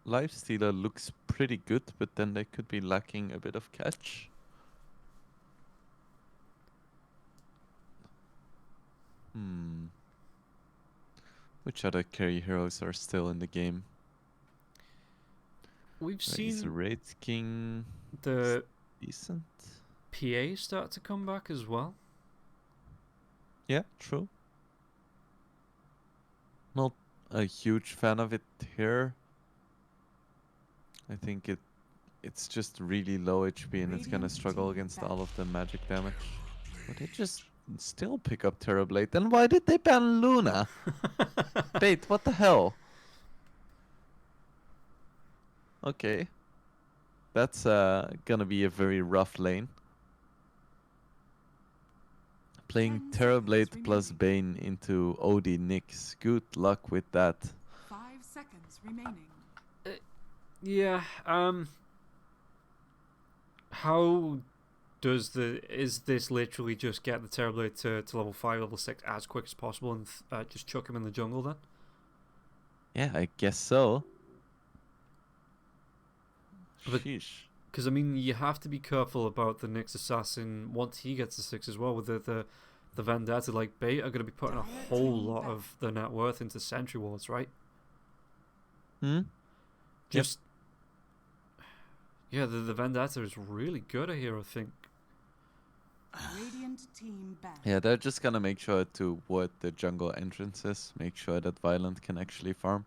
Lifestealer looks pretty good, but then they could be lacking a bit of catch. Hmm. Which other carry heroes are still in the game? We've Is seen Wraith King the decent? PA start to come back as well. Yeah, true. Not a huge fan of it here. I think it's just really low HP and it's gonna struggle against all of the magic damage. But they just still pick up Terrorblade. Then why did they ban Luna? Bait, what the hell? Okay. That's gonna be a very rough lane. Playing Terrorblade plus Bane into OD Nyx. Good luck with that. 5 seconds remaining. Yeah. How does is this literally just get the Terrorblade to level 5, level 6 as quick as possible and just chuck him in the jungle then? Yeah, I guess so. Sheesh. Because I mean, you have to be careful about the Nyx assassin once he gets to 6 as well. With the Vendetta, like Bait are going to be putting a whole lot of their net worth into Sentry Wards, right? Hmm? Just yeah, the Vendetta is really good here, I think. Radiant team back. Yeah, they're just gonna make sure to ward the jungle entrances, make sure that Violent can actually farm.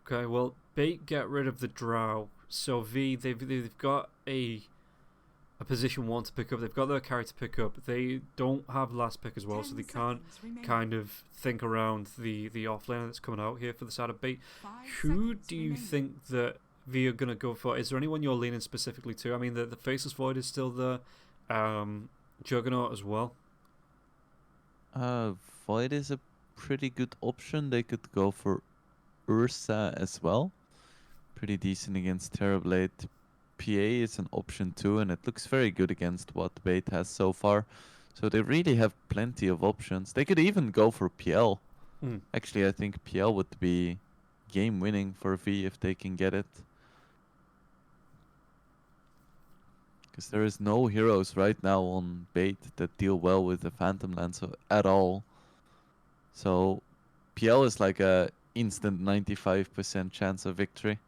Okay, well, Bait get rid of the Drow, so V they've got a position 1 to pick up. They've got their carry to pick up. They don't have last pick as well, so they can't kind of think around the offlaner that's coming out here for the side of Bait. Who do you think that V are going to go for? Is there anyone you're leaning specifically to? I mean, the Faceless Void is still there. Juggernaut as well. Void is a pretty good option. They could go for Ursa as well. Pretty decent against Terrorblade. PA is an option too, and it looks very good against what Bait has so far. So they really have plenty of options. They could even go for PL. Actually, I think PL would be game winning for V if they can get it. Because there is no heroes right now on Bait that deal well with the Phantom Lancer at all. So PL is like a instant 95% chance of victory.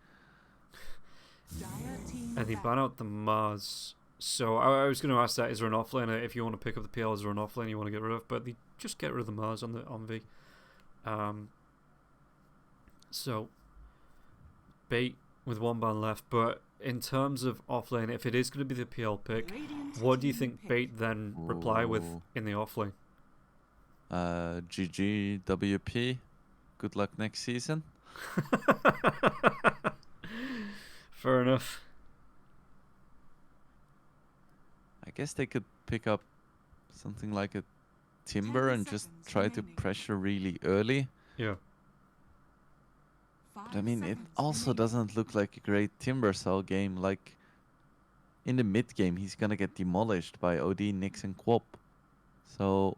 And they ban out the Mars. So I was going to ask that: is there an offlaner if you want to pick up the PL? Is there an offlane you want to get rid of? But they just get rid of the Mars on V. So Bait with 1 ban left, but in terms of offlane, if it is going to be the PL pick, what do you think Bait then reply with in the offlane? GG WP. Good luck next season. Fair enough. I guess they could pick up something like a Timber and just try to pressure really early. Yeah. But I mean, it also doesn't look like a great Timber Cell game. Like, in the mid game, he's gonna get demolished by OD, Nyx, and Quop. So,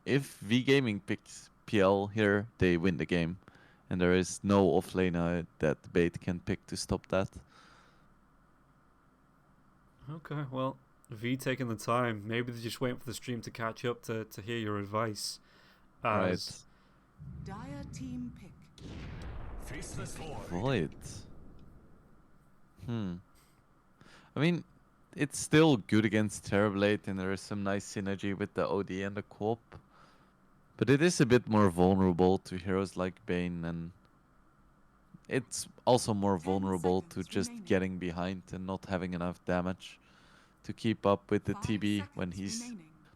if V Gaming picks PL here, they win the game. And there is no offlaner that Bait can pick to stop that. Okay, well, V taking the time. Maybe they're just waiting for the stream to catch up to hear your advice. As Dire team pick. Faceless Void. I mean, it's still good against Terrorblade, and there is some nice synergy with the OD and the Quop. But it is a bit more vulnerable to heroes like Bane, and it's also more vulnerable to just getting behind and not having enough damage to keep up with the TB when he's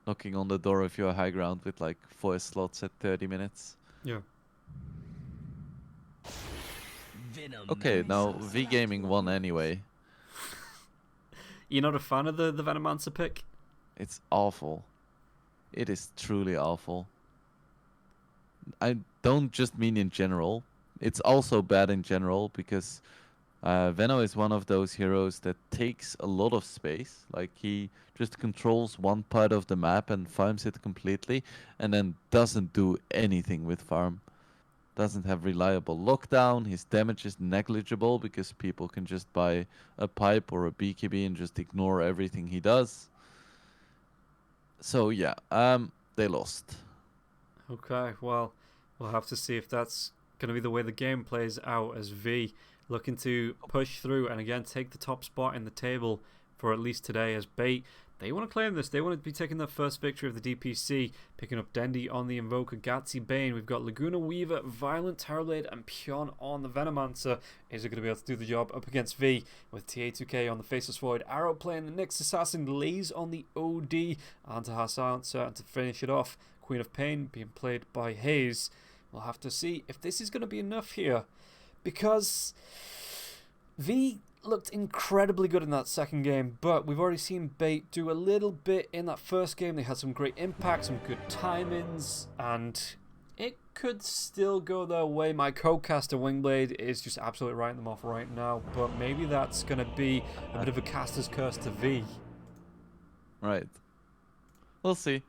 knocking on the door of your high ground with like 4 slots at 30 minutes. yeah. Okay, now V Gaming won anyway. You're not a fan of the Venomancer pick? It's awful. It is truly awful. I don't just mean in general. It's also bad in general because Veno is one of those heroes that takes a lot of space. Like, he just controls one part of the map and farms it completely, and then doesn't do anything with farm. doesn't have reliable lockdown. His damage is negligible because people can just buy a pipe or a BKB and just ignore everything he does. So yeah, they lost. Okay, well, we'll have to see if that's going to be the way the game plays out, as V looking to push through and again take the top spot in the table for at least today, as Bait, they want to claim this. They want to be taking their first victory of the DPC, picking up Dendi on the Invoker, Gatsy Bane. We've got Laguna Weaver, Violent Terrorblade, and Pion on the Venomancer. Is it going to be able to do the job up against V with TA2K on the Faceless Void, Arrow playing the Nyx Assassin, Lays on the OD, Antaha Silencer, and to finish it off, Queen of Pain being played by Hayes. We'll have to see if this is going to be enough here, because V looked incredibly good in that second game, but we've already seen Bait do a little bit in that first game. They had some great impact, some good timings, and it could still go their way. My co-caster Wingblade is just absolutely writing them off right now, but maybe that's going to be a bit of a caster's curse to V. Right. We'll see.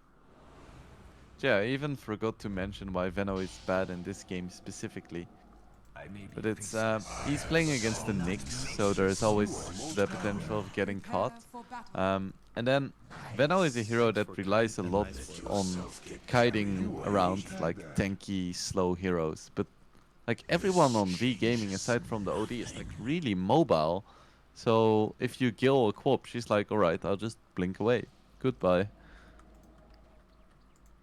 Yeah, I even forgot to mention why Veno is bad in this game specifically. But it's he's playing against the Nyx, so there's always the potential of getting caught. And then Veno is a hero that relies a lot on kiting around like tanky, slow heroes. But like everyone on V Gaming, aside from the OD, is like really mobile. So if you kill a Quop, she's like, alright, I'll just blink away. Goodbye.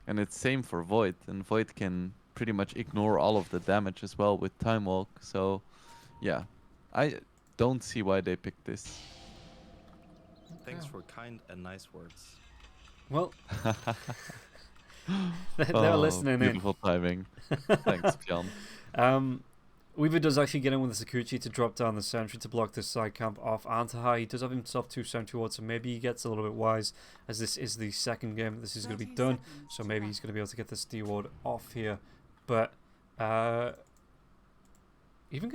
And it's same for Void, and Void can pretty much ignore all of the damage as well with Time Walk. So yeah, I don't see why they picked this. Thanks for kind and nice words. Well, they're listening beautiful timing. Thanks, Pion. Weaver does actually get in with the Sakuchi to drop down the sentry to block this side camp off Antaha. He does have himself 2 sentry wards, so maybe he gets a little bit wise, as this is the second game that this is going to be done. So maybe he's going to be able to get this D ward off here. But even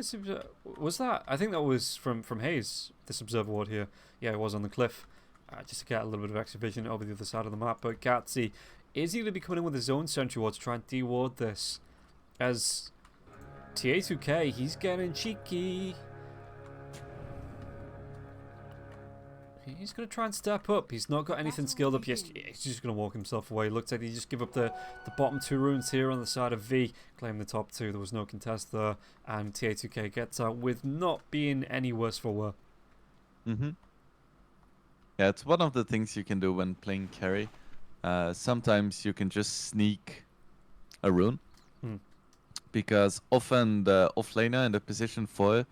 was that? I think that was from Hayes, this observer ward here. Yeah, it was on the cliff, just to get a little bit of extra vision over the other side of the map. But Gatsy, is he going to be coming in with his own sentry ward to try and de-ward this? As TA2K, he's getting cheeky. He's going to try and step up. He's not got anything skilled up yet. He's just going to walk himself away. Looks like he just give up the bottom 2 runes here on the side of V. Claim the top 2. There was no contest there. And TA2K gets out with not being any worse for wear. Yeah, it's one of the things you can do when playing carry. Sometimes you can just sneak a rune. Because often the offlaner and the position 4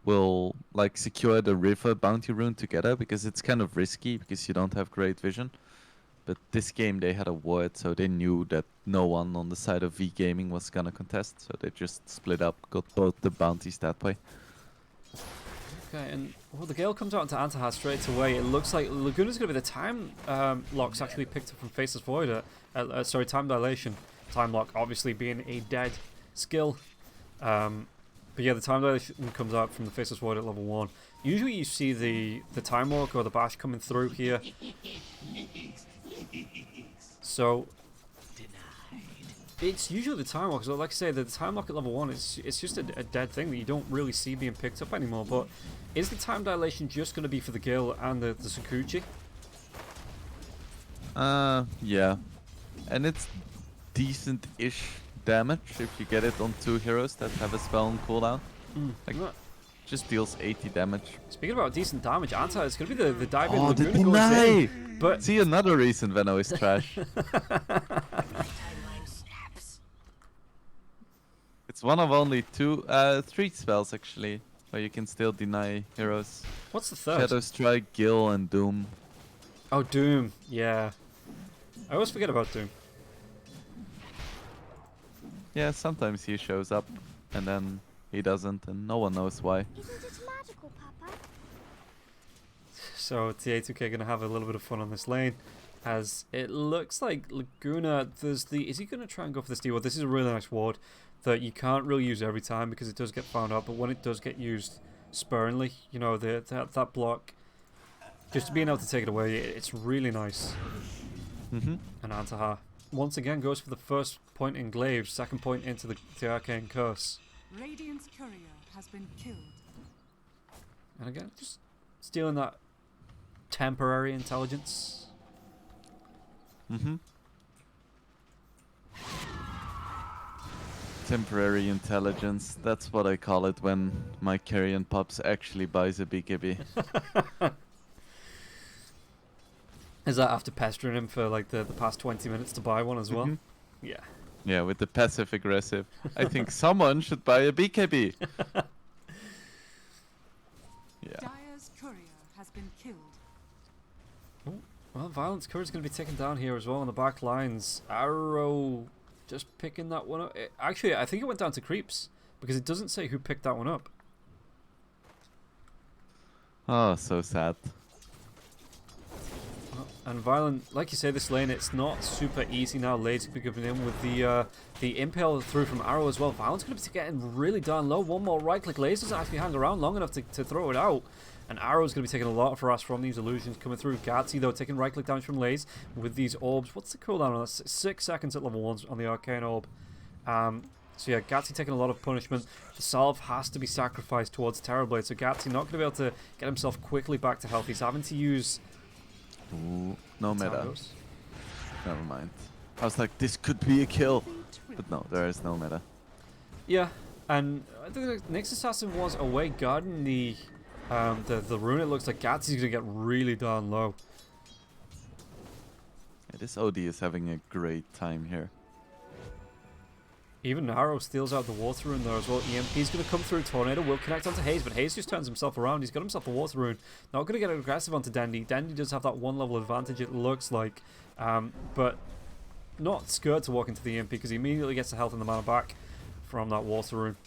will like secure the river bounty rune together, because it's kind of risky because you don't have great vision. But this game they had a ward, so they knew that no one on the side of V Gaming was gonna contest, so they just split up, got both the bounties that way. Okay, and well, the Gale comes out into Antaha straight away. It looks like Laguna's going to be the time locks actually picked up from Faceless Void. Sorry, time dilation. Time lock obviously being a dead skill. But yeah, the time dilation comes out from the Faceless Void at level 1. Usually you see the time walk or the bash coming through here. So it's usually the time walk. So like I say, the time lock at level 1 it's just a dead thing that you don't really see being picked up anymore. But is the time dilation just going to be for the Gil and the Sakuchi? Yeah. And it's decent-ish damage if you get it on 2 heroes that have a spell on cooldown. Like, just deals 80 damage. Speaking about decent damage, Anta, it's going to be the dive in. Oh, the Laguna goes in, but see, another reason Veno is trash. It's one of only 3 spells actually where you can still deny heroes. What's the third? Shadow Strike, Gil, and Doom. Oh, Doom. Yeah. I always forget about Doom. Yeah, sometimes he shows up and then he doesn't, and no one knows why. Isn't it magical, Papa? So TA2K going to have a little bit of fun on this lane, as it looks like Laguna, is he going to try and go for this D ward? This is a really nice ward that you can't really use every time because it does get found out, but when it does get used sparingly, you know, that block, just being able to take it away, it's really nice. And Antaha once again goes for the first point in Glaive, second point into the Arcane Curse. Radiant's courier has been killed. And again, just stealing that temporary intelligence. Mm-hmm. Temporary intelligence. That's what I call it when my Carrion Pops actually buys a BKB. Is that after pestering him for like the past 20 minutes to buy one as well? Mhm. Yeah. Yeah, with the passive aggressive. I think someone should buy a BKB. Yeah. Dire's courier has been killed. Well, Violence Courage is going to be taken down here as well on the back lines. Arrow just picking that one up. Actually, I think it went down to creeps because it doesn't say who picked that one up. Oh, so sad. And Violent, like you say, this lane, it's not super easy now. Lade's going to be coming in with the impale through from Arrow as well. Violent's going to be getting really darn low. One more right click. Laze doesn't actually hang around long enough to throw it out. And Arrow's going to be taking a lot of harass from these illusions coming through. Gatsy, though, taking right click damage from Laze with these orbs. What's the cooldown on that? 6 seconds at level 1 on the Arcane Orb. So yeah, Gatsy taking a lot of punishment. The salve has to be sacrificed towards Terrorblade. So Gatsy not going to be able to get himself quickly back to health. He's having to use... Ooh, no meta. Talos. Never mind. I was like, this could be a kill. But no, there is no meta. Yeah, and I think the Nyx Assassin was away guarding the rune. It looks like Gatsy's going to get really darn low. Yeah, this OD is having a great time here. Even Arrow steals out the water rune there as well. EMP's going to come through. Tornado will connect onto Haze, but Haze just turns himself around. He's got himself a water rune. Not going to get aggressive onto Dandy. Dandy does have that 1 level advantage, it looks like. But not scared to walk into the EMP because he immediately gets the health and the mana back from that water rune.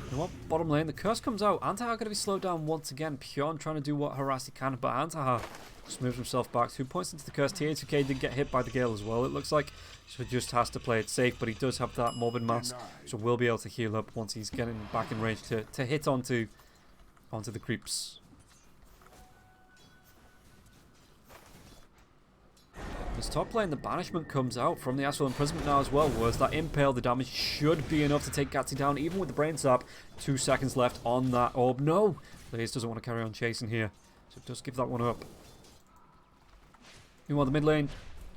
You know what? Bottom lane, the curse comes out. Antahar going to be slowed down once again. Pyon trying to do what harass he can, but Antahar just moves himself back. 2 points into the curse. TA2K did get hit by the Gale as well, it looks like. So just has to play it safe, but he does have that Morbid Mass, so will be able to heal up once he's getting back in range to hit onto the creeps. This top lane, the banishment comes out from the Astral Imprisonment now as well. Was that impale? The damage should be enough to take Gatsy down, even with the brain sap. 2 seconds left on that orb. No! Blaze doesn't want to carry on chasing here, so just give that one up. Meanwhile, the mid lane,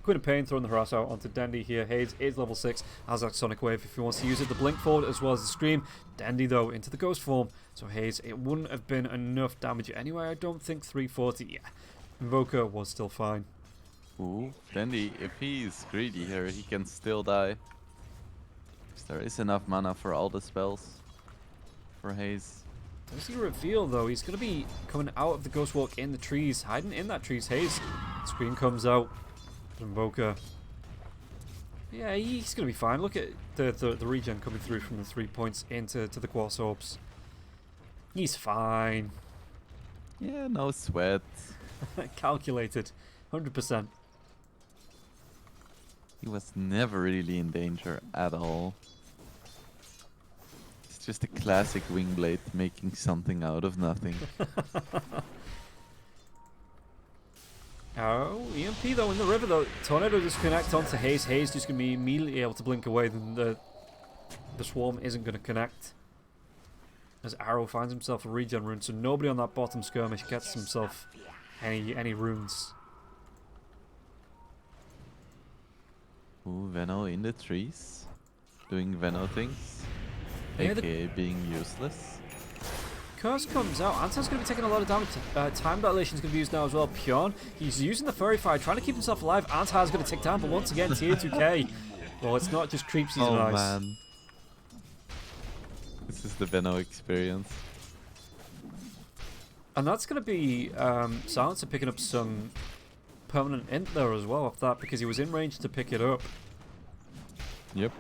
Queen of Pain throwing the harass out onto Dandy here. Haze is level 6, has that Sonic Wave if he wants to use it. The blink forward as well as the Scream. Dandy though into the Ghost form. So Haze, it wouldn't have been enough damage anyway. I don't think 340. Yeah, Invoker was still fine. Ooh, Dandy, if he's greedy here, he can still die. 'Cause there is enough mana for all the spells for Haze. Does he reveal though? He's going to be coming out of the Ghost Walk in the trees, hiding in that trees. Haze, Screen comes out. Invoker. Yeah, he's going to be fine. Look at the regen coming through from the 3 points into the Quartz Orbs. He's fine. Yeah, no sweat. Calculated. 100%. He was never really in danger at all. It's just a classic Wingblade making something out of nothing. Oh, EMP though in the river though. Tornado just connect onto Haze. Haze just going to be immediately able to blink away. Then the swarm isn't going to connect. As Arrow finds himself a regen rune, so nobody on that bottom skirmish gets himself any runes. Ooh, Veno in the trees. Doing Veno things. Yeah, AKA being useless. Curse comes out. Anton's going to be taking a lot of damage. Time Dilation is going to be used now as well. Pyon, he's using the Furry Fire, trying to keep himself alive. Antar's going to tick down, but once again, tier 2k. Well, it's not just creeps, he's Oh nice. man. This is the Veno experience. And that's going to be Silencer picking up some permanent int there as well off that, because he was in range to pick it up. Yep.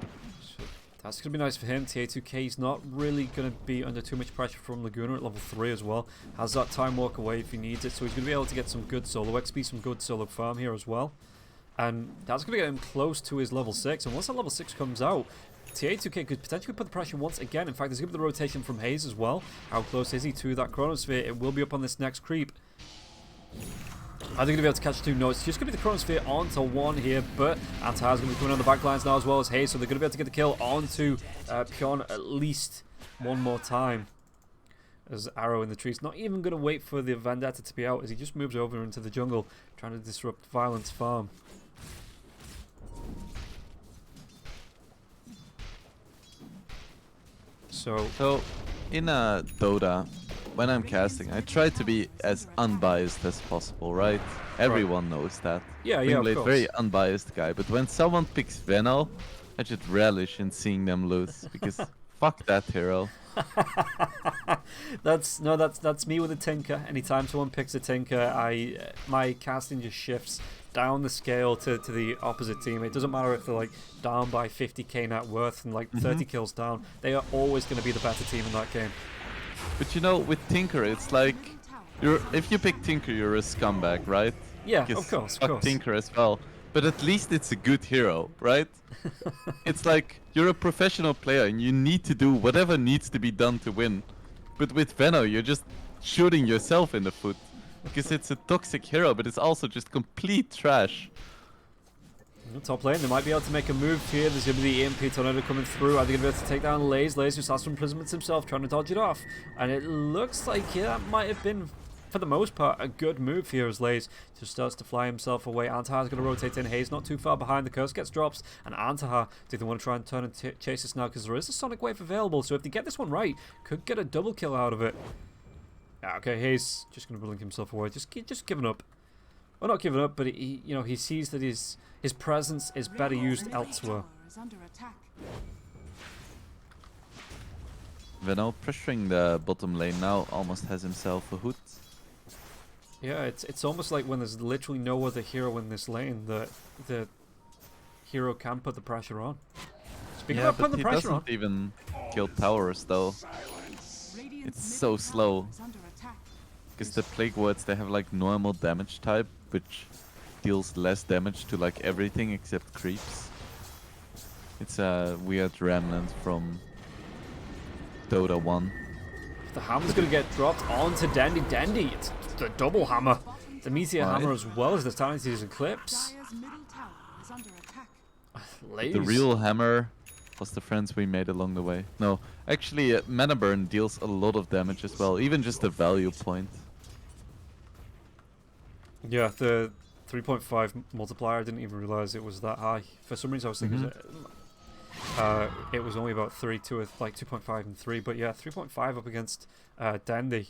So that's going to be nice for him. TA2K, he's not really going to be under too much pressure from Laguna at level 3 as well. Has that time walk away if he needs it, so he's going to be able to get some good solo XP, some good solo farm here as well. And that's going to get him close to his level 6. And once that level 6 comes out, TA2K could potentially put the pressure once again. In fact, there's going to be the rotation from Haze as well. How close is he to that Chronosphere? It will be up on this next creep. Are they going to be able to catch two? No, it's just going to be the Chronosphere onto one here, but Antahar's going to be coming on the back lines now as well as Hayes, so they're going to be able to get the kill onto Pion at least one more time. As Arrow in the trees, not even going to wait for the Vendetta to be out as he just moves over into the jungle, trying to disrupt Violent's farm. So in a Dota, when I'm casting, I try to be as unbiased as possible, right? Everyone knows that. Yeah, of Wingblade, course. very unbiased guy, but when someone picks Veno, I just relish in seeing them lose because fuck that hero. That's me with a Tinker. Anytime someone picks a Tinker, my casting just shifts down the scale to the opposite team. It doesn't matter if they're like down by 50k net worth and like 30 kills down. They are always going to be the better team in that game. But you know, with Tinker, it's like if you pick Tinker, you're a scumbag, right? Yeah, Because of course. fuck Tinker as well. But at least it's a good hero, right? It's like you're a professional player and you need to do whatever needs to be done to win. But with Veno, you're just shooting yourself in the foot. Because it's a toxic hero, but it's also just complete trash. Top lane, they might be able to make a move here. There's going to be the EMP Tornado coming through. Are they going to be able to take down Laze? Laze just has some imprisonments himself, trying to dodge it off. And it looks like, yeah, that might have been, for the most part, a good move here as Laze just starts to fly himself away. Antahar's going to rotate in. Hayes not too far behind. The curse gets drops. And Antahar, do they want to try and turn and chase this now? Because there is a Sonic Wave available. So if they get this one right, could get a double kill out of it. Okay, Hayes just going to blink himself away. Just giving up. Well, not giving up, but he sees that his presence is better used elsewhere. Is under attack. Veno pressuring the bottom lane now, almost has himself a hood. Yeah, it's almost like when there's literally no other hero in this lane that the hero can put the pressure on. Speaking Yeah, of but putting the he pressure on, doesn't even kill towers though. Radiant's It's so middle slow. tower is under attack. Because the Plague Wards, they have like normal damage type, which deals less damage to like everything except creeps. It's a weird remnant from Dota 1. the hammer's going to get dropped onto Dandy. Dandy, it's the double hammer. The Meteor Right. Hammer as well as the Talented Eclipse. Dire's middle tower is under attack. Laze. The real hammer was the friends we made along the way. No, actually, Mana Burn deals a lot of damage as well, even just a value point. Yeah, the 3.5 multiplier, I didn't even realize it was that high. For some reason I was thinking it was only about 3, 2, like 2.5 and 3, but yeah, 3.5 up against Dandy.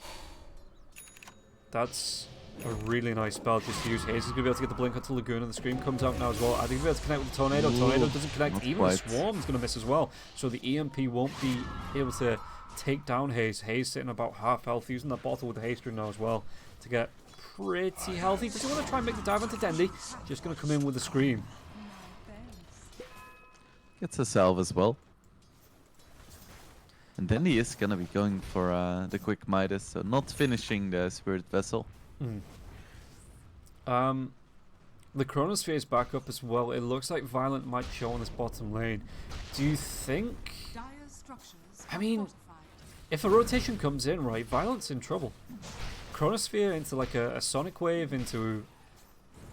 That's a really nice spell just to use. Hayes is going to be able to get the blink onto Lagoon, and the Scream comes out now as well. I think he'll be able to connect with the Tornado. Tornado doesn't connect. not Even quite. the Swarm's going to miss as well. So the EMP won't be able to take down Hayes. Hayes sitting about half health, using that bottle with the haste rune now as well to get pretty healthy. Does he want to try and make the dive onto Dandy? Just going to come in with the Scream. Gets a salve as well. And then he is gonna be going for the quick Midas, so not finishing the Spirit Vessel. The Chronosphere is back up as well. It looks like Violent might show on this bottom lane. Do you think... Dire's structures I are mean, fortified. if a rotation comes in, right, Violent's in trouble. Chronosphere into like a Sonic Wave, into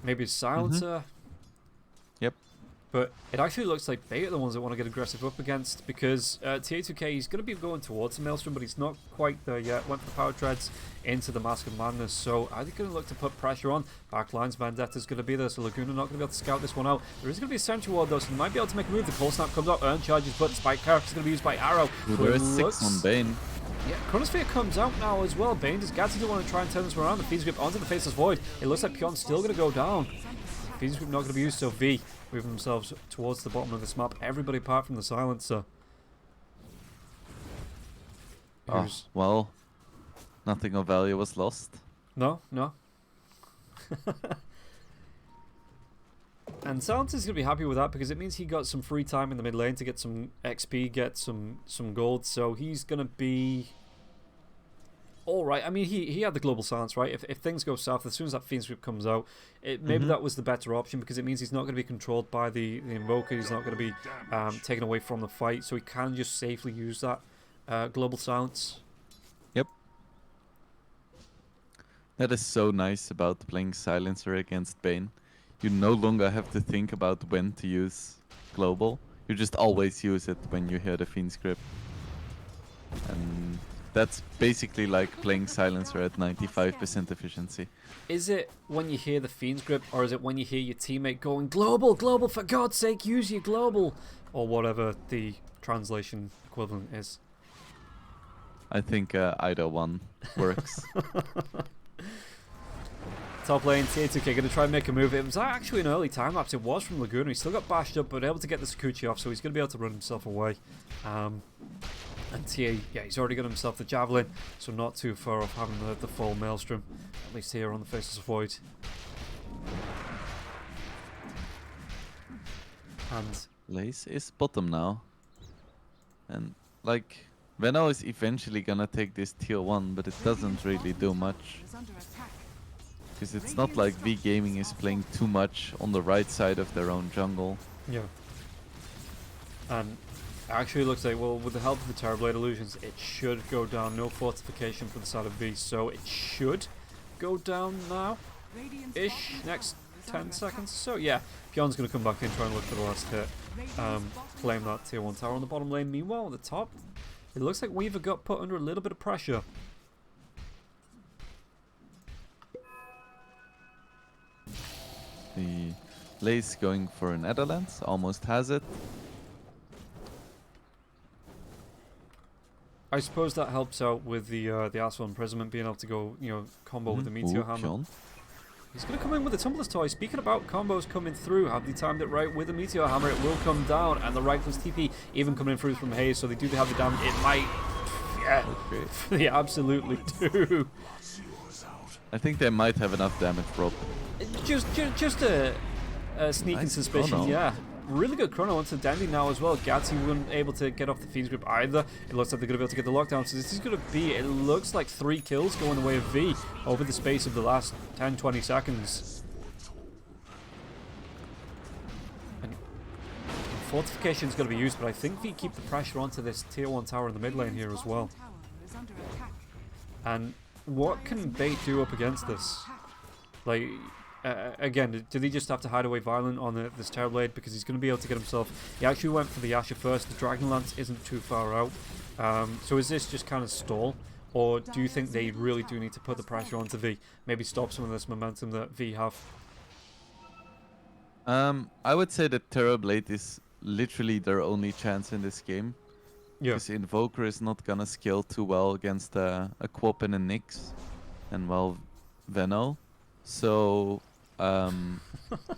maybe a Silencer. Yep. But it actually looks like they are the ones that want to get aggressive up against, because TA2K, he's going to be going towards the Maelstrom, but he's not quite there yet. Went for the Power Treads into the Mask of Madness, so are they going to look to put pressure on? Backlines, Vendetta's going to be there, so Laguna not going to be able to scout this one out. There is going to be a Sentry Ward though, so they might be able to make a move. The Cold Snap comes out, Earn charges, but Spike Character is going to be used by Arrow. Ooh, So there it is 6 on Bane. yeah, Chronosphere comes out now as well. Bane does Gatsby want to try and turn this one around. The Fiend's Grip onto the Faceless Void. It looks like Pion's still going to go down. Fiend's Grip not going to be used, so V moving themselves towards the bottom of this map. Everybody apart from the Silencer. Oh, Who's- well, nothing of value was lost. No. And Silencer's going to be happy with that, because it means he got some free time in the mid lane to get some XP, get some gold. So he's going to be... alright. I mean, he had the global silence, right? If things go south, as soon as that Fiend's Grip comes out, maybe that was the better option, because it means he's not going to be controlled by the Invoker. He's not going to be taken away from the fight, so he can just safely use that global silence. That is so nice about playing Silencer against Bane. You no longer have to think about when to use Global. You just always use it when you hear the Fiend's Grip. And that's basically like playing Silencer at 95% efficiency. Is it when you hear the Fiend's Grip, or is it when you hear your teammate going, global, global, for God's sake, use your global? Or whatever the translation equivalent is. I think either one works. Top lane, TA2K going to try and make a move. It was actually an early time lapse. It was from Laguna. He still got bashed up, but able to get the Sakuchi off, so he's going to be able to run himself away. And TA, yeah, he's already got himself the Javelin, so not too far off having the full Maelstrom, at least here on the Faceless Void. And Lace is bottom now. And like, Venno is eventually gonna take this tier 1, but it doesn't really do much. Is under attack. Because it's not like V Gaming is playing too much on the right side of their own jungle. yeah. And actually looks like, well, with the help of the Terrorblade Illusions, it should go down. No fortification for the side of V, so it should go down now. Radiant's Ish, bottom next tower is 10 under seconds. So yeah, Pion's going to come back in, try and look for the last hit. Claim that tier 1 tower on the bottom lane. Meanwhile, at the top, it looks like Weaver got put under a little bit of pressure. The Lace going for an Netherlands, almost has it. I suppose that helps out with the Astral Imprisonment being able to go, you know, combo with the Meteor Ooh, Hammer. Pion. He's going to come in with the Tumbler's Toy. Speaking about combos coming through, have they timed it right with the Meteor Hammer? It will come down, and the Reckless TP even coming in through from Haze, so they do have the damage. It might, yeah, Okay. they absolutely do. I think they might have enough damage, Rob. Just a sneaking Nice suspicion, chrono. yeah. Really good chrono onto Dandy now as well. Gatsy wasn't able to get off the Fiend's Grip either. It looks like they're going to be able to get the lockdown. So this is going to be, it looks like 3 kills going the way of V over the space of the last 10-20 seconds. And fortification is going to be used, but I think V keep the pressure onto this tier 1 tower in the mid lane here as well. tower is under attack. And what can Bait do up against this? Like, again, do they just have to hide away Violent on this Terrorblade? Because he's going to be able to get himself... He actually went for the Asher first. The Dragonlance isn't too far out. So is this just kind of stall? Or do you think they really do need to put the pressure onto V? Maybe stop some of this momentum that V have? I would say that Terrorblade is literally their only chance in this game. Yeah. Because Invoker is not gonna scale too well against a Quop and a Nyx. And well, Venno. So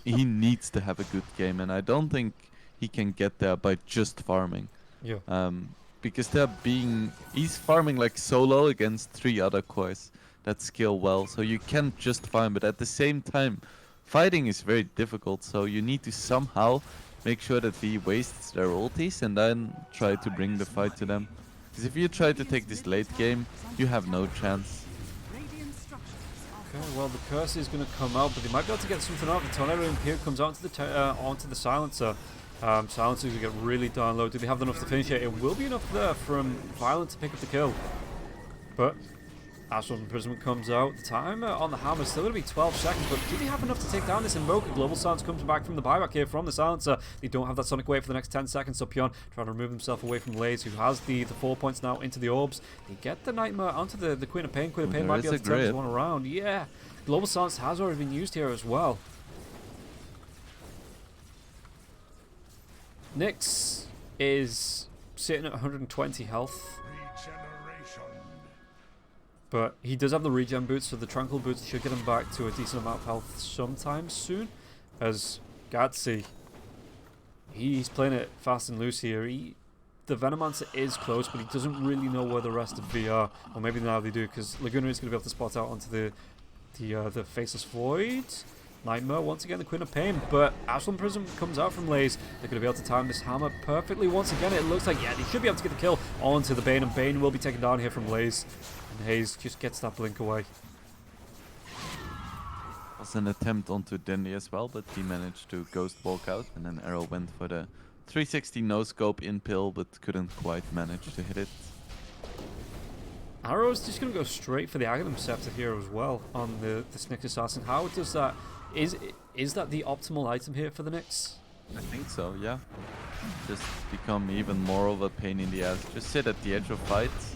he needs to have a good game, and I don't think he can get there by just farming. Yeah. Because he's farming like solo against 3 other cores that scale well, so you can't just farm, but at the same time, fighting is very difficult, so you need to somehow make sure that he wastes their ultis and then try to bring the fight to them. Because if you try to take this late game, you have no chance. Radiant structures are Okay, well, the curse is going to come out, but they might be able to get something out. The Tornado Imperial comes onto the Silencer. Silencer's going to get really down low. Do they have enough to finish it? It will be enough there from Violent to pick up the kill. But Astral Imprisonment comes out. The timer on the Hammer is still going to be 12 seconds, but do they have enough to take down this Invoker? Global Silence comes back from the buyback here from the Silencer. They don't have that Sonic Wave for the next 10 seconds, so Pion trying to remove himself away from Laze, who has the 4 points now into the orbs. They get the Nightmare onto the Queen of Pain. Queen of Pain might be able to turn this one around. Yeah, Global Silence has already been used here as well. Nyx is sitting at 120 health. But he does have the regen boots, so the tranquil boots should get him back to a decent amount of health sometime soon. As Gatsy, he's playing it fast and loose here. The Venomancer is close, but he doesn't really know where the rest of V are. Or maybe now they do, because Laguna is going to be able to spot out onto the Faceless Void. Nightmare, once again, the Queen of Pain, but Astral Prism comes out from Laze. They're going to be able to time this Hammer perfectly once again. It looks like, yeah, they should be able to get the kill onto the Bane, and Bane will be taken down here from Laze. And Haze just gets that blink away. Was an attempt onto Dendy as well, but he managed to ghost walk out, and then Arrow went for the 360 no scope in pill, but couldn't quite manage to hit it. Arrow's just going to go straight for the Aghanim Scepter here as well on the Nyx Assassin. How does that... Is that the optimal item here for the Nyx? I think so, yeah. Just become even more of a pain in the ass. Just sit at the edge of fights,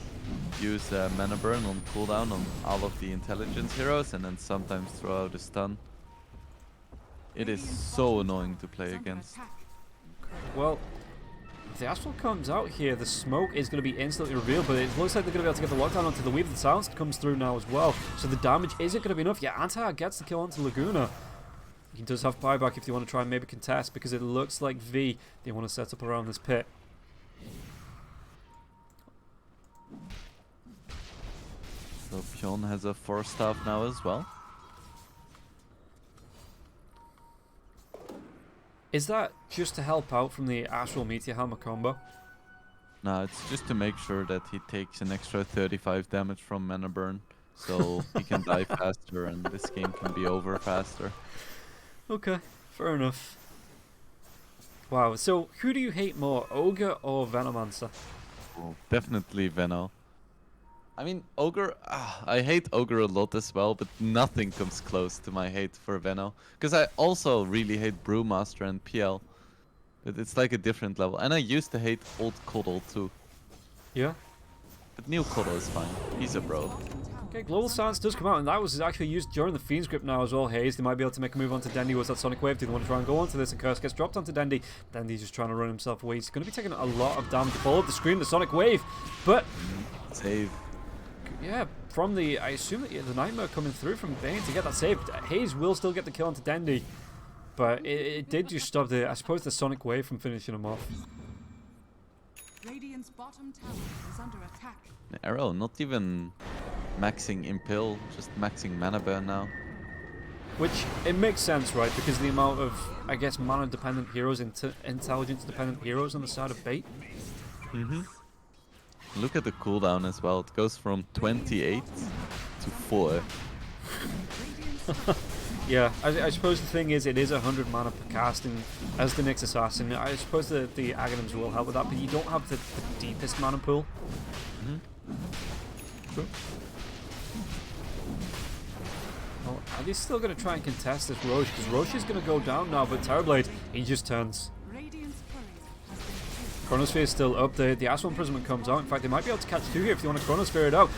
use mana burn on cooldown on all of the intelligence heroes, and then sometimes throw out a stun. It is so annoying to play against. Well, if the Astral comes out here, the smoke is going to be instantly revealed, but it looks like they're going to be able to get the lockdown onto the Weave. The silence comes through now as well, so the damage isn't going to be enough. Yeah, Anti gets the kill onto Laguna. He does have buyback if you want to try and maybe contest, because it looks like V, they want to set up around this pit. So Pion has a 4-staff now as well. Is that just to help out from the Astral Meteor Hammer combo? No, it's just to make sure that he takes an extra 35 damage from mana burn, so he can die faster and this game can be over faster. Okay, fair enough. Wow, so who do you hate more, Ogre or Venomancer? Oh, definitely Veno. I mean, Ogre, I hate Ogre a lot as well, but nothing comes close to my hate for Veno. Because I also really hate Brewmaster and PL. But it's like a different level. And I used to hate old Koddle too. Yeah? But new Koddle is fine. He's a bro. Okay, Global Silence does come out, and that was actually used during the Fiend's Grip now as well. Haze, they might be able to make a move onto Dendy. Was that Sonic Wave? Do they want to try and go onto this? And Curse gets dropped onto Dendy. Dendy's just trying to run himself away. He's going to be taking a lot of damage. Follow up the screen, the Sonic Wave. But... Save. yeah, from the... I assume that the Nightmare coming through from Bane to get that save. Haze will still get the kill onto Dendy. But it did just stop the... I suppose the Sonic Wave from finishing him off. Radiant's bottom tower is under attack. Arrow, not even maxing Impel, just maxing mana burn now. Which, it makes sense, right? Because the amount of, I guess, mana-dependent heroes, intelligence-dependent heroes on the side of Bait. Mm-hmm. Look at the cooldown as well. It goes from 28 to 4. Yeah, I suppose the thing is, it is 100 mana per casting as the Nyx Assassin. I suppose the Aghanims will help with that, but you don't have the deepest mana pool. True. Well, are they still going to try and contest this Roche? Because Roche is going to go down now, but Terrorblade, he just turns. Radiant's courier has been killed. Chronosphere is still up. The Astral Imprisonment comes out. In fact, they might be able to catch two here if they want to Chronosphere it out.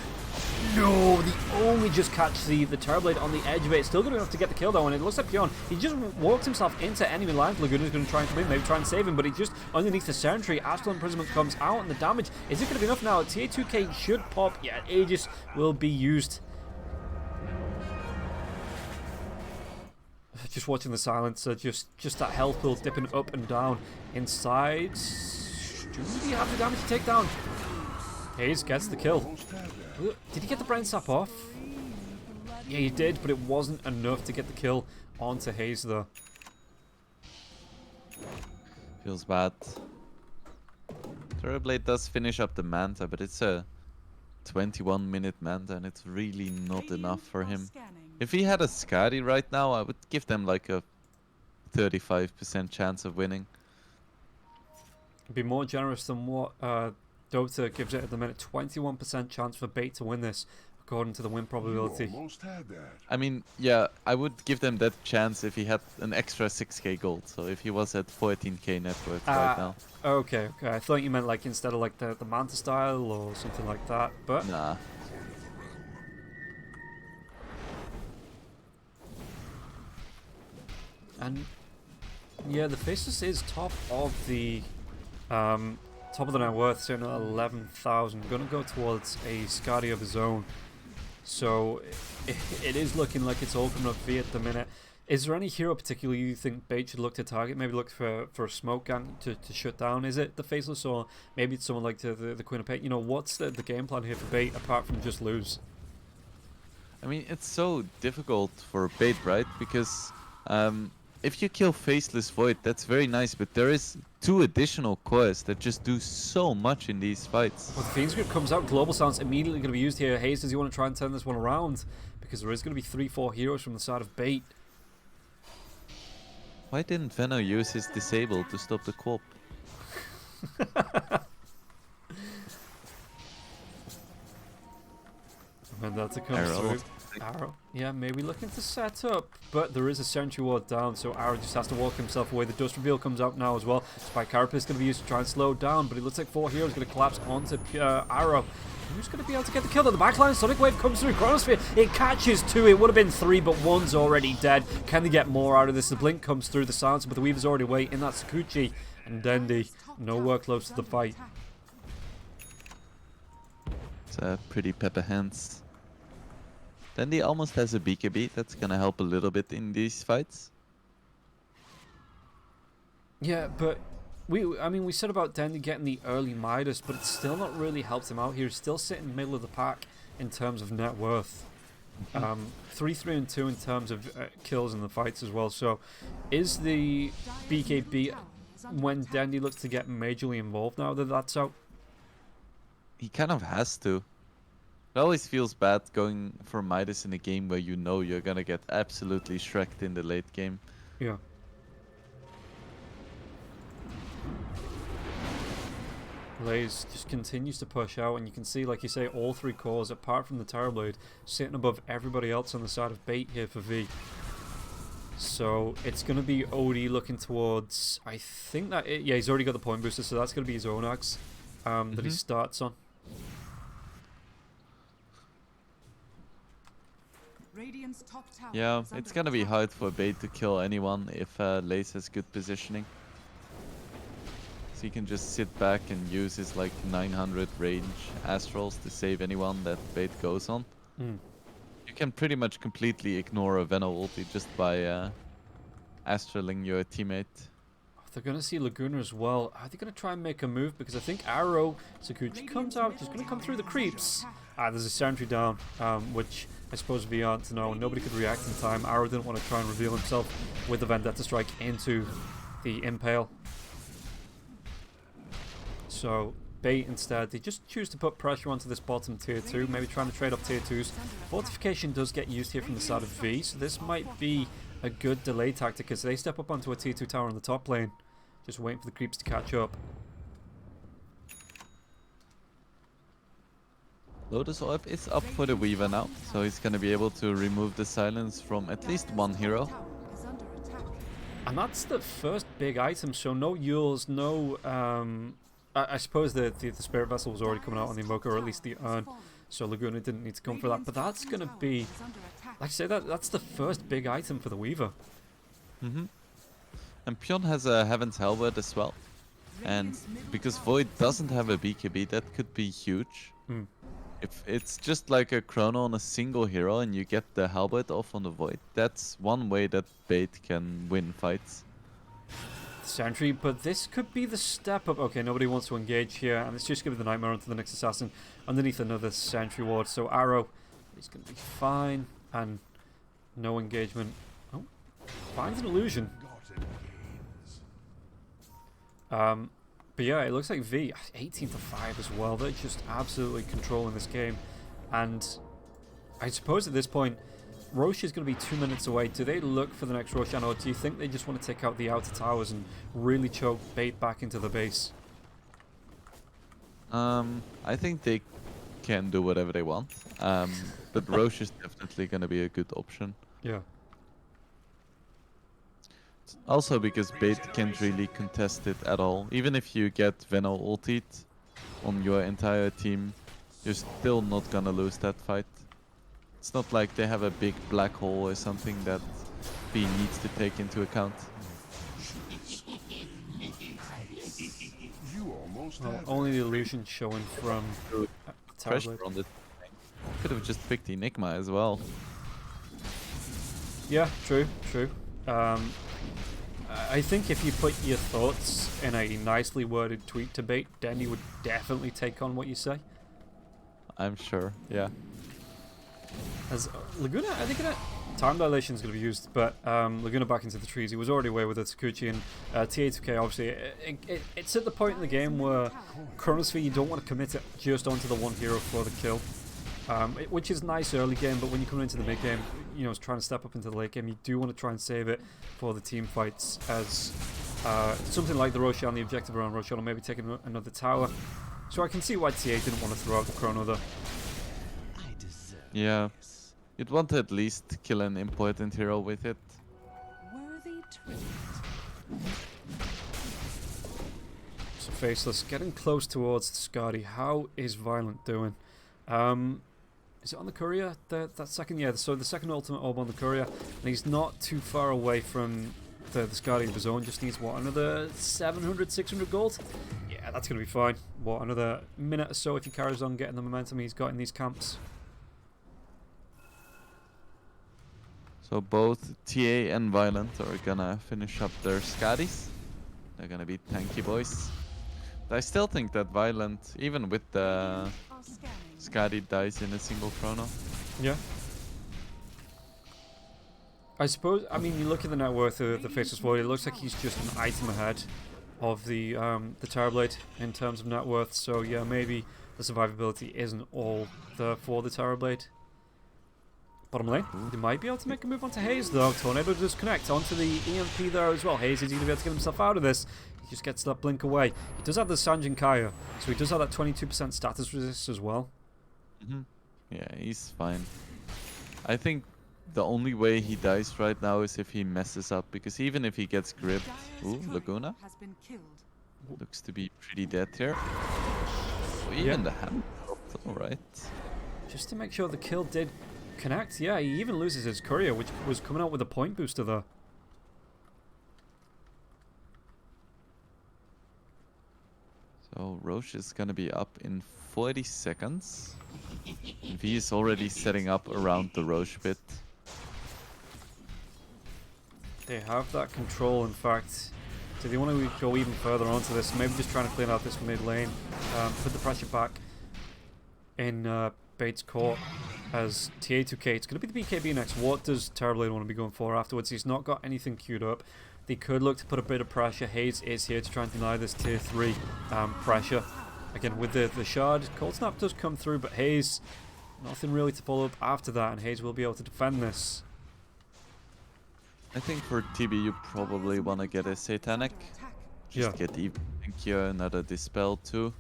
No, they only just catch the Terrorblade on the edge of it. It's still going to have to get the kill though, and it looks like Pion, he just walked himself into enemy lines. Laguna's going to try and come in, maybe try and save him, but he just underneath the Sentry. Astral Imprisonment comes out, and the damage, is it going to be enough now? TA2K should pop. Yeah, Aegis will be used. Just watching the silencer, just that health pool dipping up and down. Inside, do he have the damage to take down? Haze gets the kill. Did he get the Brain Sap off? Yeah, he did, but it wasn't enough to get the kill onto Haze though. Feels bad. Terrorblade does finish up the Manta, but it's a 21-minute Manta, and it's really not enough for him. If he had a Skadi right now, I would give them like a 35% chance of winning. It'd be more generous than what Dota gives it at the minute. 21% chance for Bait to win this, according to the win probability. I mean, yeah, I would give them that chance if he had an extra 6k gold. So if he was at 14k net worth right now. Okay. I thought you meant like instead of like the Manta style or something like that, but... Nah. And yeah, the Faceless is top of the net worth, sitting at 11,000. Gonna go towards a Skadi of his own. So it is looking like it's all coming up V at the minute. Is there any hero particularly you think Bait should look to target? Maybe look for a smoke gang to shut down. Is it the Faceless, or maybe it's someone like the Queen of Pain? You know, what's the game plan here for Bait apart from just lose? I mean, it's so difficult for Bait, right? Because if you kill Faceless Void, that's very nice, but there is 2 additional cores that just do so much in these fights. Well, the Fiend's Grip comes out, Global Sound's immediately going to be used here. Haze, does he want to try and turn this one around? Because there is going to be 3-4 heroes from the side of Bait. Why didn't Veno use his Disable to stop the co-op? And that's a comes Arrow. through. Arrow. Yeah, maybe looking to set up, but there is a sentry ward down, so Arrow just has to walk himself away. The dust reveal comes out now as well. Spike Carapace is going to be used to try and slow down, but it looks like 4 heroes going to collapse onto Arrow. Who's going to be able to get the kill on the backline? Sonic Wave comes through. Chronosphere. It catches 2. It would have been 3, but 1's already dead. Can they get more out of this? The blink comes through. The silence, but the Weaver's already away in that Sakuchi. And Dendi, nowhere close to the fight. It's a pretty pepper hands. Dendi almost has a BKB. That's gonna help a little bit in these fights. Yeah, but we said about Dendi getting the early Midas, but it's still not really helped him out here. He's still sitting middle of the pack in terms of net worth. 3, 3, and 2 in terms of kills in the fights as well. So, is the BKB when Dendi looks to get majorly involved now that that's out? He kind of has to. It always feels bad going for Midas in a game where you know you're gonna get absolutely shreked in the late game. Yeah. Blaze just continues to push out, and you can see, like you say, all 3 cores, apart from the Terrorblade, sitting above everybody else on the side of Bait here for V. So it's going to be OD looking towards, I think that, yeah, he's already got the point booster, so that's going to be his own axe that he starts on. Radiant's top tower Yeah, is it's under gonna be attack. hard for Bait to kill anyone if Lace has good positioning. So he can just sit back and use his like 900 range astrals to save anyone that Bait goes on. You can pretty much completely ignore a Venom ulti just by astraling your teammate. They're going to see Laguna as well. Are they going to try and make a move? Because I think Arrow, Sakuchi comes out, just going to come through the creeps. There's a sentry down, which I suppose we aren't to know. Nobody could react in time. Arrow didn't want to try and reveal himself with the Vendetta Strike into the Impale. So, Bait instead, they just choose to put pressure onto this bottom tier 2, maybe trying to trade up tier 2s. Fortification does get used here from the side of V, so this might be a good delay tactic as they step up onto a tier 2 tower in the top lane. Just waiting for the creeps to catch up. Lotus Orb is up for the Weaver now, so he's gonna be able to remove the silence from at least one hero. Tower is under attack. And that's the first big item, so no Yules, no... I suppose the Spirit Vessel was already coming out on the Invoker, or at least the Urn, so Laguna didn't need to come for that. But that's going to be... Like I say, that's the first big item for the Weaver. And Pion has a Heaven's Halberd as well. And because Void doesn't have a BKB, that could be huge. If it's just like a chrono on a single hero and you get the Halberd off on the Void, that's one way that Bait can win fights. Sentry, but this could be the step up. Okay, nobody wants to engage here, and it's just going to be the Nightmare onto the next assassin underneath another Sentry ward. So Arrow is going to be fine, and no engagement. Oh, finds an illusion. But yeah, it looks like V 18-5 as well. They're just absolutely controlling this game, and I suppose at this point, Roche is going to be 2 minutes away. Do they look for the next Roshan, or do you think they just want to take out the outer towers and really choke Bait back into the base? I think they can do whatever they want. But Roche is definitely going to be a good option. Yeah. Also because Bait can't really contest it at all. Even if you get Veno ultied on your entire team, you're still not gonna lose that fight. It's not like they have a big black hole or something that B needs to take into account. Well, only the illusion showing from Pressure Tablet. on the could have just picked Enigma as well. Yeah, true. I think if you put your thoughts in a nicely worded tweet to Bait, Denny would definitely take on what you say. I'm sure, yeah. As Laguna, I think time dilation is going to be used, but Laguna back into the trees. He was already away with it. Sakuchi and TA2K, obviously. It's at the point in the game where Chronosphere, you don't want to commit it just onto the one hero for the kill. Which is nice early game, but when you come into the mid game, you know, it's trying to step up into the late game, you do want to try and save it for the team fights, as something like the Roshan, the objective around Roshan, or maybe taking another tower. So I can see why TA didn't want to throw out the chrono though. I deserve Yeah. You'd want to at least kill an important hero with it. Worthy tribute. So Faceless getting close towards Scotty. How is Violent doing? Is it on the courier? That second, yeah. So the second ultimate orb on the courier, and he's not too far away from the Scotty of his own. Just needs what, another 700, 600 gold? Yeah, that's gonna be fine. What, another minute or so if he carries on getting the momentum he's got in these camps. So both TA and Violent are gonna finish up their Scotties. They're gonna be tanky boys. But I still think that Violent, even with the Are scanning. Scotty, dies in a single chrono. Yeah. I suppose, I mean, you look at the net worth of the Faceless Void, it looks like he's just an item ahead of the Terrorblade in terms of net worth. So yeah, maybe the survivability isn't all there for the Terrorblade. Bottom lane, they might be able to make a move onto Hayes though. Tornado does connect onto the EMP there as well. Hayes is going to be able to get himself out of this. He just gets that blink away. He does have the Sanjin Kaya, so he does have that 22% status resist as well. Yeah, he's fine. I think the only way he dies right now is if he messes up, because even if he gets gripped, Dire's courier Laguna has been killed. looks to be pretty dead here. Oh, even the hand dropped, alright. Just to make sure the kill did connect. Yeah, he even loses his courier, which was coming out with a point booster there. So Roche is gonna be up in 40 seconds. V is already setting up around the Roche pit. They have that control, in fact. Do they want to go even further onto this? Maybe just trying to clean out this mid lane. Put the pressure back in Bates' court as TA2K. It's going to be the BKB next. What does Terrorblade want to be going for afterwards? He's not got anything queued up. They could look to put a bit of pressure. Hayes is here to try and deny this tier 3 pressure. Again, with the shard, Cold Snap does come through, but Hayes, nothing really to follow up after that, and Hayes will be able to defend this. I think for TB you probably want to get a Satanic. Attack. Just get even here, another Dispel too.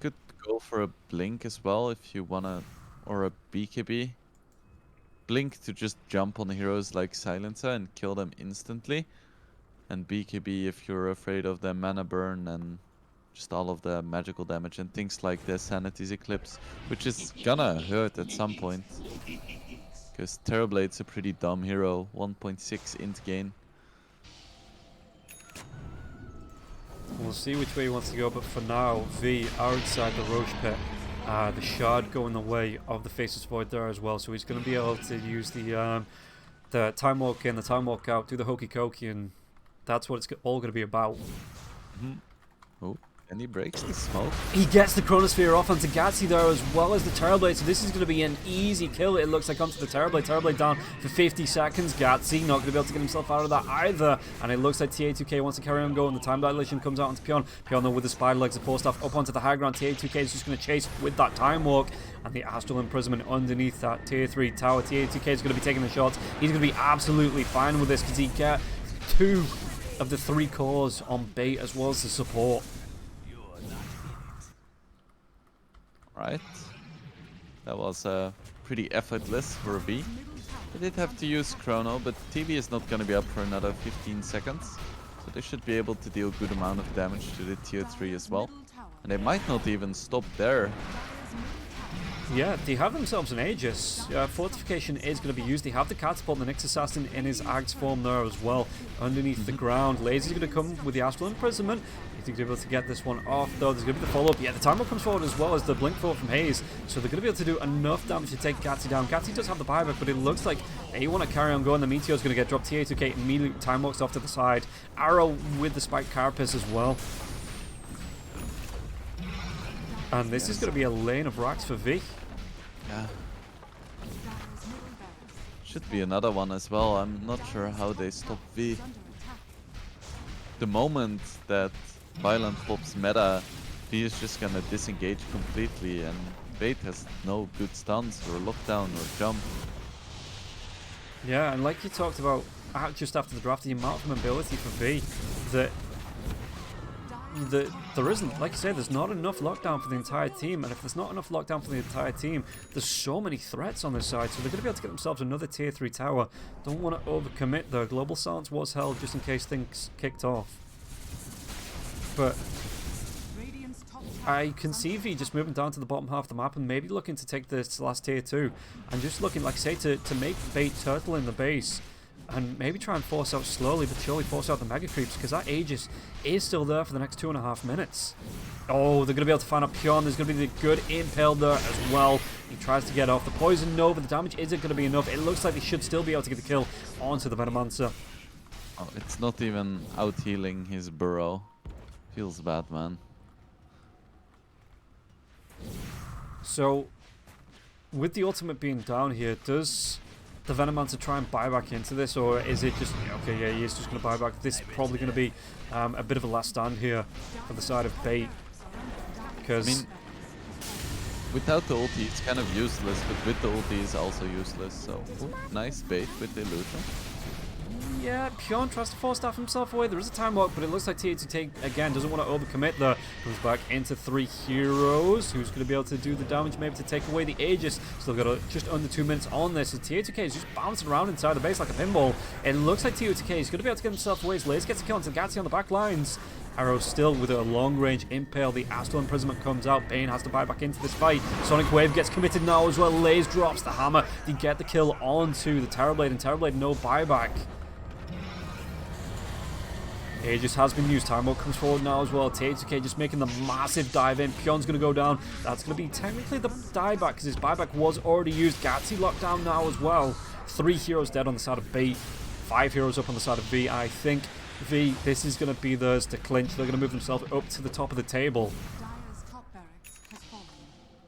Could go for a Blink as well if you wanna, or a BKB. Blink to just jump on heroes like Silencer and kill them instantly. And BKB if you're afraid of the mana burn and just all of the magical damage and things like the Sanity's Eclipse, which is gonna hurt at some point. Because Terrorblade's a pretty dumb hero, 1.6 int gain. We'll see which way he wants to go, but for now, V outside the Roche pit. The shard going the way of the Faceless Void there as well, so he's going to be able to use the Time Walk in, the Time Walk out, do the Hokey Cokey, and that's what it's all going to be about. Oh, and he breaks the smoke. He gets the Chronosphere off onto Gatsy there as well as the Terrorblade, so this is going to be an easy kill, it looks like, onto the Terrorblade. Terrorblade down for 50 seconds. Gatsy not going to be able to get himself out of that either, and it looks like TA2K wants to carry on going. The Time Dilation comes out onto Pion. Pion though with the Spider Legs, the force staff up onto the high ground. TA2K is just going to chase with that Time Walk, and the Astral Imprisonment underneath that tier 3 tower. TA2K is going to be taking the shots. He's going to be absolutely fine with this because he get 2 of the 3 cores on bait as well as the support. Right. That was pretty effortless for V. They did have to use Chrono, but TV is not going to be up for another 15 seconds. So they should be able to deal a good amount of damage to the tier 3 as well. And they might not even stop there. Yeah, they have themselves an Aegis. Fortification is going to be used. They have the Catapult and the Nyx Assassin in his Axe form there as well, underneath the ground. Lazy's going to come with the Astral Imprisonment. He's going to be able to get this one off, though. There's going to be the follow-up. Yeah, the Time Walk comes forward as well as the Blink Forward from Hayes. So they're going to be able to do enough damage to take Gatsy down. Gatsy does have the buyback, but it looks like they want to carry on going. The Meteor's going to get dropped. TA2K immediately Time Walks off to the side. Arrow with the Spike Carapace as well. And this is going to be a lane of racks for V. Yeah. Should be another one as well. I'm not sure how they stop V. The moment that Violent pops meta, V is just gonna disengage completely, and Bait has no good stuns or lockdown or jump. Yeah, and like you talked about just after the draft, the amount of mobility for V that there isn't. Like you said, there's not enough lockdown for the entire team, and if there's not enough lockdown for the entire team, there's so many threats on this side, so they're going to be able to get themselves another tier 3 tower. Don't want to overcommit though. Global Silence was held just in case things kicked off. But Radiant's top tower I can see V just moving down to the bottom half of the map and maybe looking to take this last tier 2, and just looking, like I say, to make bait turtle in the base. And maybe try and force out slowly but surely force out the mega creeps, because that Aegis is still there for the next 2.5 minutes. Oh, they're going to be able to find a Pion. There's going to be the good impale there as well. He tries to get off. The poison Nova, the damage isn't going to be enough. It looks like they should still be able to get the kill onto the Venomancer. Oh, it's not even out healing his burrow. Feels bad, man. So, with the ultimate being down here, does the Venomancer try and buy back into this, or is it just, okay, yeah, he is just going to buy back. This is probably going to be a bit of a last stand here for the side of bait, because I mean, without the ulti, it's kind of useless, but with the ulti, it's also useless. So, ooh, nice bait with the illusion. yeah, Pion tries to force staff himself away. There is a time walk, but it looks like TAT again doesn't want to overcommit there. Comes back into 3 heroes. Who's going to be able to do the damage, maybe to take away the Aegis. Still got just under 2 minutes on this. So TAT is just bouncing around inside the base like a pinball. It looks like TAT is going to be able to get himself away. Lays gets a kill onto Gatsy on the back lines. Arrow still with a long-range impale. The Astral Imprisonment comes out. Bane has to buy back into this fight. Sonic Wave gets committed now as well. Lays drops the hammer. They get the kill onto the Terrorblade, and Terrorblade no buyback. Aegis has been used. Time Walk comes forward now as well. THK just making the massive dive in. Pion's going to go down. That's going to be technically the dieback, because his buyback was already used. Gatsy locked down now as well. 3 heroes dead on the side of bait. 5 heroes up on the side of V. I think V, this is going to be theirs to clinch. They're going to move themselves up to the top of the table Dire's top barracks has fallen.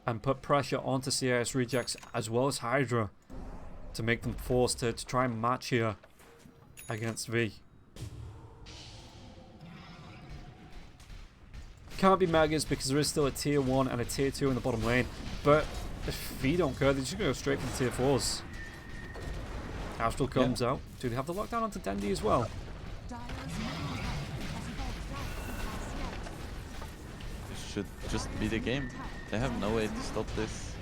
and put pressure onto CIS Rejects as well as Hydra to make them forced to try and match here against V. Can't be Megas because there is still a tier 1 and a tier 2 in the bottom lane, but if V don't care, they're just going to go straight for the tier 4s. Astral comes out. Do they have the lockdown onto Dendi as well? Dire's middle tower has fallen. This should just be the game. They have no way to stop this.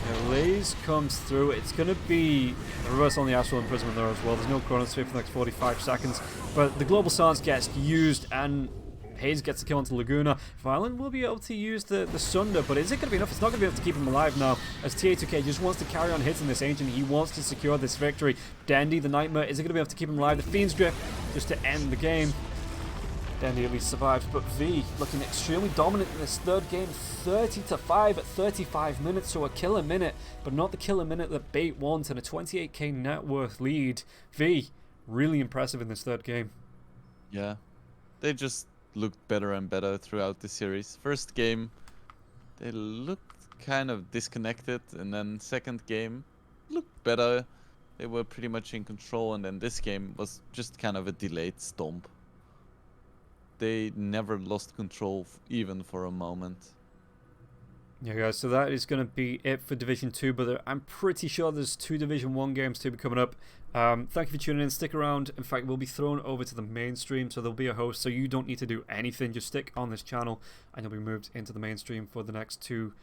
Yeah, Lays comes through. It's going to be a reverse on the Astral Imprisonment there as well. There's no Chrono Sphere for the next 45 seconds, but the Global Silence gets used, and Hayes gets the kill onto Laguna. Violent will be able to use the Sunder, but is it going to be enough? It's not going to be enough to keep him alive now, as TA2K just wants to carry on hitting this Ancient. He wants to secure this victory. Dandy, the Nightmare, is it going to be able to keep him alive? The Fiend's Drift, just to end the game. Dandy at least survives, but V looking extremely dominant in this third game, 30-5 at 35 minutes, so a kill a minute, but not the kill a minute that Bait wants, and a 28k net worth lead. V, really impressive in this third game. Yeah, they just looked better and better throughout the series. First game, they looked kind of disconnected, and then second game looked better. They were pretty much in control, and then this game was just kind of a delayed stomp. They never lost control even for a moment. Yeah, guys, so that is going to be it for Division 2, but I'm pretty sure there's 2 Division 1 games to be coming up. Thank you for tuning in. Stick around. In fact, we'll be thrown over to the mainstream, so there'll be a host, so you don't need to do anything. Just stick on this channel, and you'll be moved into the mainstream for the next 2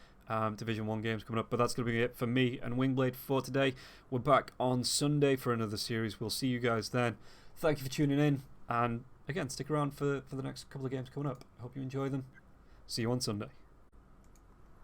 Division 1 games coming up. But that's going to be it for me and Wingblade for today. We're back on Sunday for another series. We'll see you guys then. Thank you for tuning in, and again, stick around for the next couple of games coming up. I hope you enjoy them. See you on Sunday.